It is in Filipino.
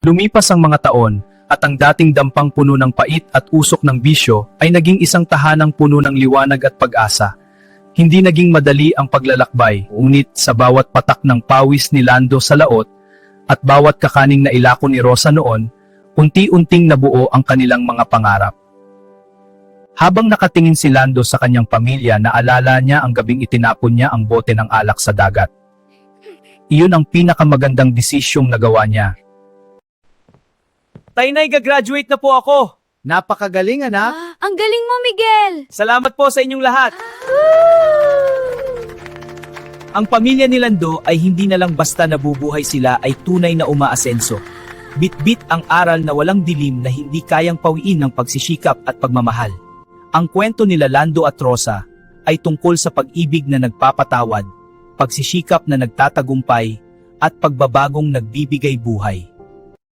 Lumipas ang mga taon, at ang dating dampang puno ng pait at usok ng bisyo ay naging isang tahanang puno ng liwanag at pag-asa. Hindi naging madali ang paglalakbay, ngunit sa bawat patak ng pawis ni Lando sa laot, at bawat kakaning na ilako ni Rosa noon, unti-unting nabuo ang kanilang mga pangarap. Habang nakatingin si Lando sa kanyang pamilya, naalala niya ang gabing itinapon niya ang bote ng alak sa dagat. Iyon ang pinakamagandang desisyong nagawa niya. Tainay, gagraduate na po ako. Napakagaling, anak. Ang galing mo, Miguel! Salamat po sa inyong lahat. Ang pamilya ni Lando ay hindi na lang basta nabubuhay, sila ay tunay na umaasenso. Bit-bit ang aral na walang dilim na hindi kayang pawiin ng pagsisikap at pagmamahal. Ang kwento nila Lando at Rosa ay tungkol sa pag-ibig na nagpapatawad, pagsisikap na nagtatagumpay, at pagbabagong nagbibigay buhay.